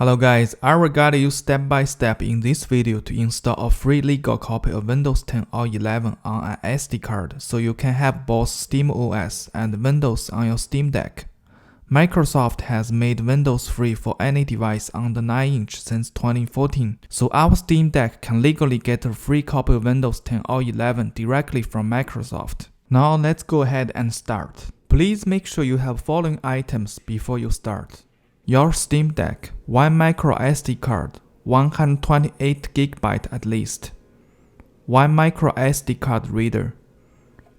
Hello guys, I will guide you step by step in this video to install a free legal copy of Windows 10 or 11 on an SD card so you can have both SteamOS and Windows on your Steam Deck. Microsoft has made Windows free for any device under 9-inch since 2014, so our Steam Deck can legally get a free copy of Windows 10 or 11 directly from Microsoft. Now let's go ahead and start. Please make sure you have following items before you start. Your Steam Deck, 1 micro SD card, 128GB at least, 1 micro SD card reader,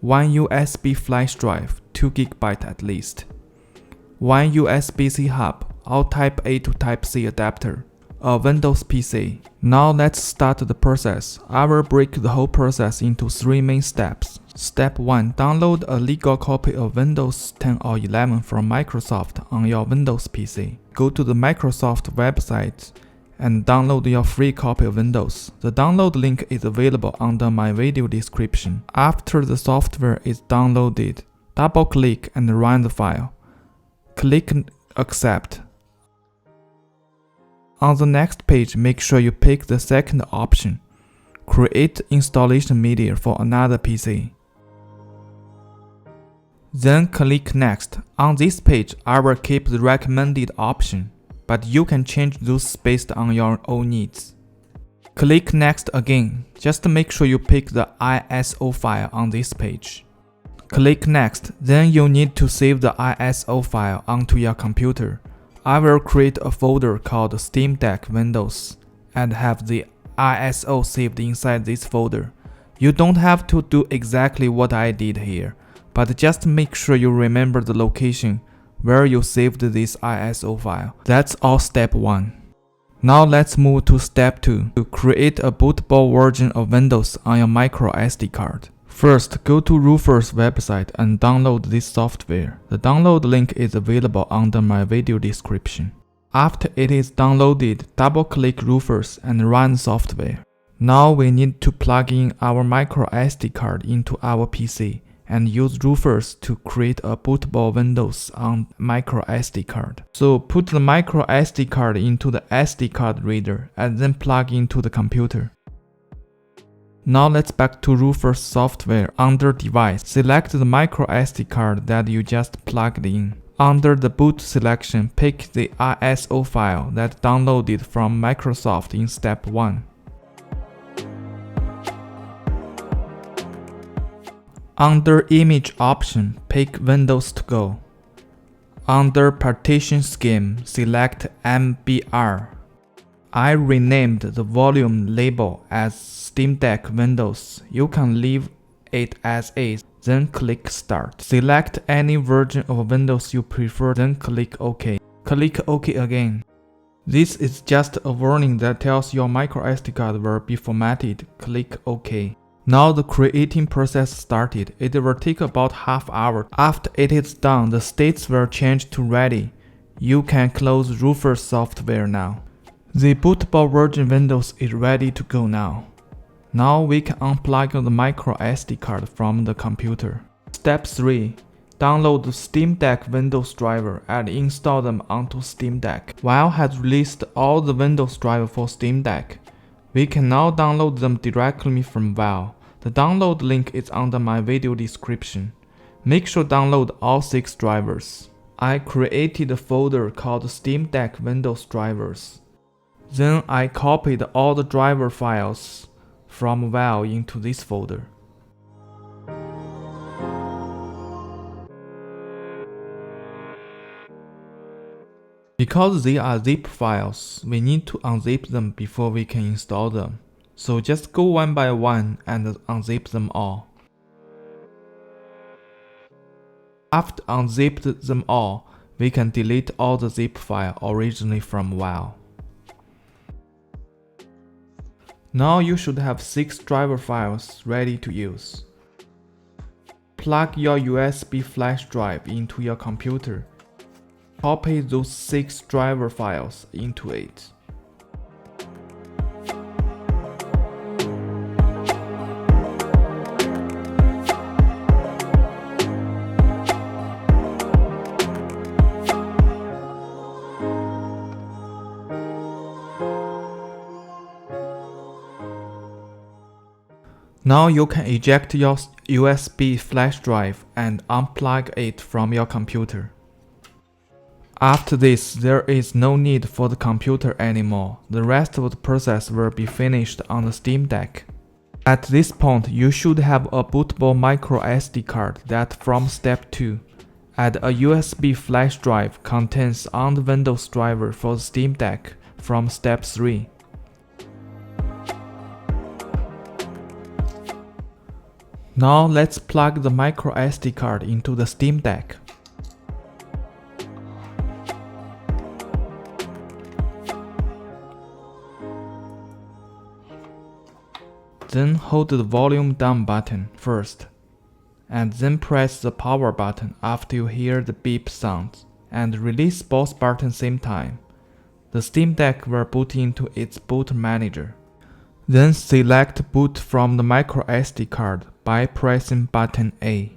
1 USB flash drive, 2GB at least, 1 USB-C hub or Type-A to Type-C adapter, a Windows PC. Now let's start the process. I will break the whole process into 3 main steps. Step 1. Download a legal copy of Windows 10 or 11 from Microsoft on your Windows PC. Go to the Microsoft website and download your free copy of Windows. The download link is available under my video description. After the software is downloaded, double-click and run the file. Click Accept. On the next page, make sure you pick the second option, Create installation media for another PC. Then click Next. On this page, I will keep the recommended option, but you can change those based on your own needs. Click Next again. Just make sure you pick the ISO file on this page. Click Next, then you need to save the ISO file onto your computer. I will create a folder called Steam Deck Windows and have the ISO saved inside this folder. You don't have to do exactly what I did here, but just make sure you remember the location where you saved this ISO file. That's all step 1. Now let's move to step 2, to create a bootable version of Windows on your micro SD card. First, go to Roofer's website and download this software. The download link is available under my video description. After it is downloaded, double-click Roofers and run software. Now we need to plug in our micro SD card into our PC and use Roofers to create a bootable Windows on micro SD card. So put the micro SD card into the SD card reader and then plug into the computer. Now let's back to Roofer's software. Under Device, select the micro SD card that you just plugged in. Under the boot selection, pick the ISO file that downloaded from Microsoft in step 1. Under Image option, pick Windows to Go. Under Partition Scheme, select MBR. I renamed the volume label as Steam Deck Windows. You can leave it as is, then click Start. Select any version of Windows you prefer, then click OK. Click OK again. This is just a warning that tells your micro SD card will be formatted. Click OK. Now the creating process started. It will take about half hour. After it is done, the states will change to ready. You can close Roofer software now. The bootable version Windows is ready to go now. Now we can unplug the micro SD card from the computer. Step 3. Download the Steam Deck Windows driver and install them onto Steam Deck. Valve has released all the Windows drivers for Steam Deck. We can now download them directly from Valve. The download link is under my video description. Make sure to download all 6 drivers. I created a folder called Steam Deck Windows Drivers. Then I copied all the driver files from Valve into this folder. Because they are zip files, we need to unzip them before we can install them. So just go one by one and unzip them all. After unzipped them all, we can delete all the zip files originally from Valve. Now you should have 6 driver files ready to use. Plug your USB flash drive into your computer. Copy those 6 driver files into it. Now you can eject your USB flash drive and unplug it from your computer. After this, there is no need for the computer anymore. The rest of the process will be finished on the Steam Deck. At this point, you should have a bootable micro SD card that from step 2. Add a USB flash drive contains on the Windows driver for the Steam Deck from step 3. Now let's plug the micro SD card into the Steam Deck. Then hold the volume down button first, and then press the power button after you hear the beep sound, and release both buttons same time. The Steam Deck will boot into its boot manager. Then select boot from the micro SD card by pressing button A.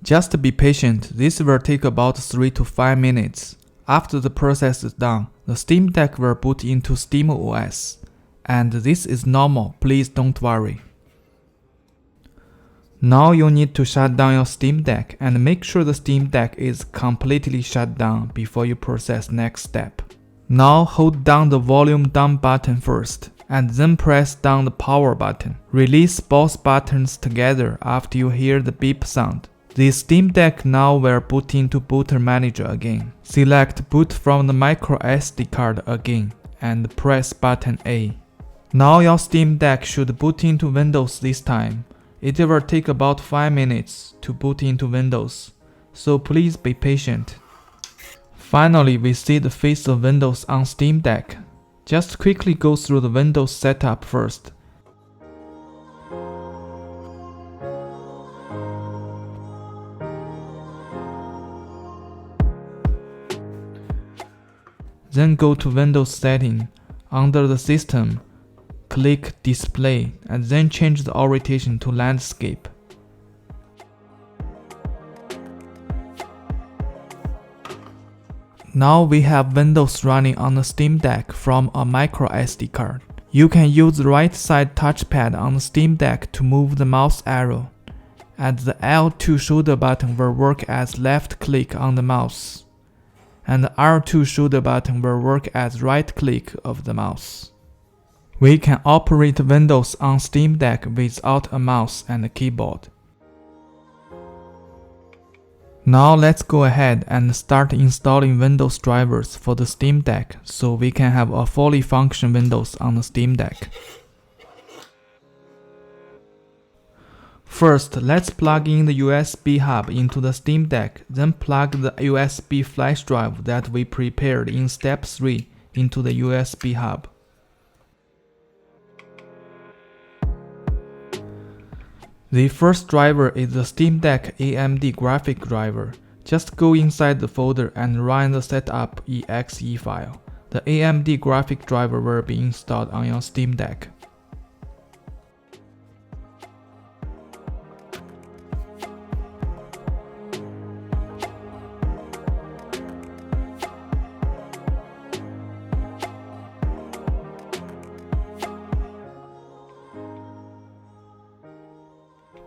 Just be patient, this will take about 3 to 5 minutes. After the process is done, the Steam Deck will boot into SteamOS. And this is normal, please don't worry. Now you need to shut down your Steam Deck and make sure the Steam Deck is completely shut down before you process next step. Now hold down the volume down button first, and then press down the power button. Release both buttons together after you hear the beep sound. The Steam Deck now will boot into Boot Manager again. Select boot from the micro SD card again, and press button A. Now your Steam Deck should boot into Windows this time. It will take about 5 minutes to boot into Windows, so please be patient. Finally, we see the face of Windows on Steam Deck. Just quickly go through the Windows setup first. Then go to Windows Setting. Under the System, click Display and then change the orientation to Landscape. Now we have Windows running on the Steam Deck from a micro SD card. You can use the right side touchpad on the Steam Deck to move the mouse arrow, and the L2 shoulder button will work as left click on the mouse, and the R2 shoulder button will work as right click of the mouse. We can operate Windows on Steam Deck without a mouse and a keyboard. Now let's go ahead and start installing Windows drivers for the Steam Deck so we can have a fully functional Windows on the Steam Deck. First, let's plug in the USB hub into the Steam Deck, then plug the USB flash drive that we prepared in step 3 into the USB hub. The first driver is the Steam Deck AMD graphic driver. Just go inside the folder and run the setup.exe file. The AMD graphic driver will be installed on your Steam Deck.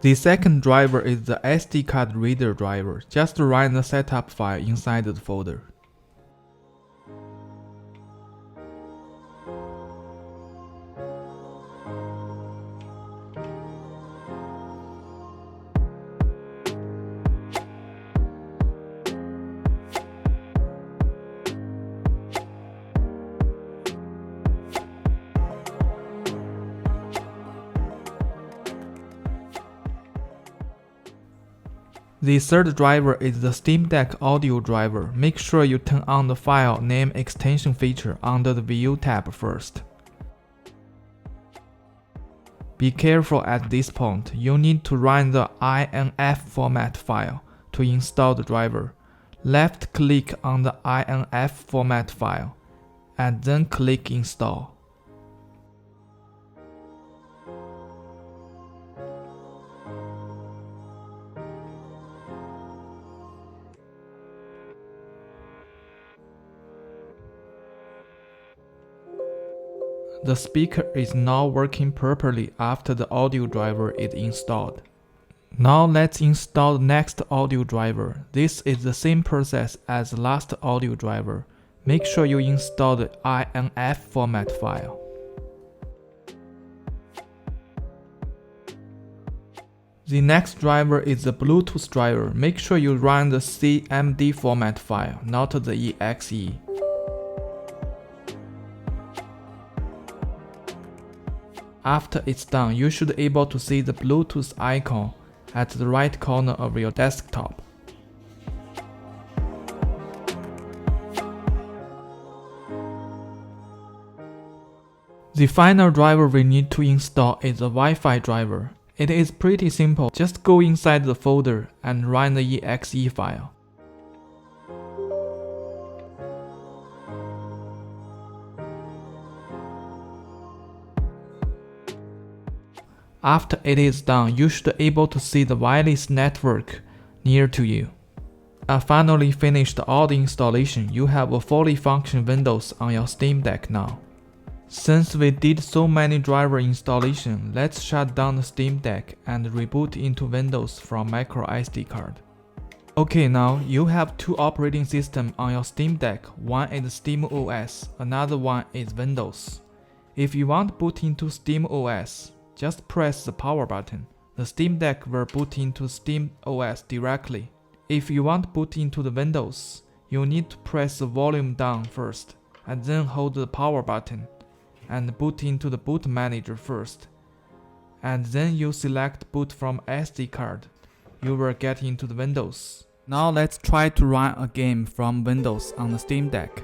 The second driver is the SD card reader driver. Just run the setup file inside the folder. The third driver is the Steam Deck audio driver. Make sure you turn on the file name extension feature under the View tab first. Be careful at this point, you need to run the INF format file to install the driver. Left click on the INF format file, and then click Install. The speaker is now working properly after the audio driver is installed. Now let's install the next audio driver. This is the same process as the last audio driver. Make sure you install the INF format file. The next driver is the Bluetooth driver. Make sure you run the CMD format file, not the EXE. After it's done, you should be able to see the Bluetooth icon at the right corner of your desktop. The final driver we need to install is the Wi-Fi driver. It is pretty simple, just go inside the folder and run the exe file. After it is done, you should be able to see the wireless network near to you. I finally finished all the installation. You have a fully functioning Windows on your Steam Deck now. Since we did so many driver installation, let's shut down the Steam Deck and reboot into Windows from microSD card. Okay, now you have two operating systems on your Steam Deck. One is SteamOS, another one is Windows. If you want to boot into SteamOS, just press the power button. The Steam Deck will boot into SteamOS directly. If you want to boot into the Windows, you need to press the volume down first, and then hold the power button, and boot into the boot manager first. And then you select boot from SD card. You will get into the Windows. Now let's try to run a game from Windows on the Steam Deck.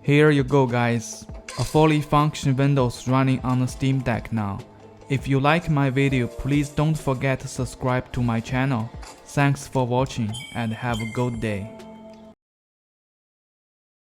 Here you go guys, a fully functioning Windows running on the Steam Deck now. If you like my video, please don't forget to subscribe to my channel. Thanks for watching and have a good day.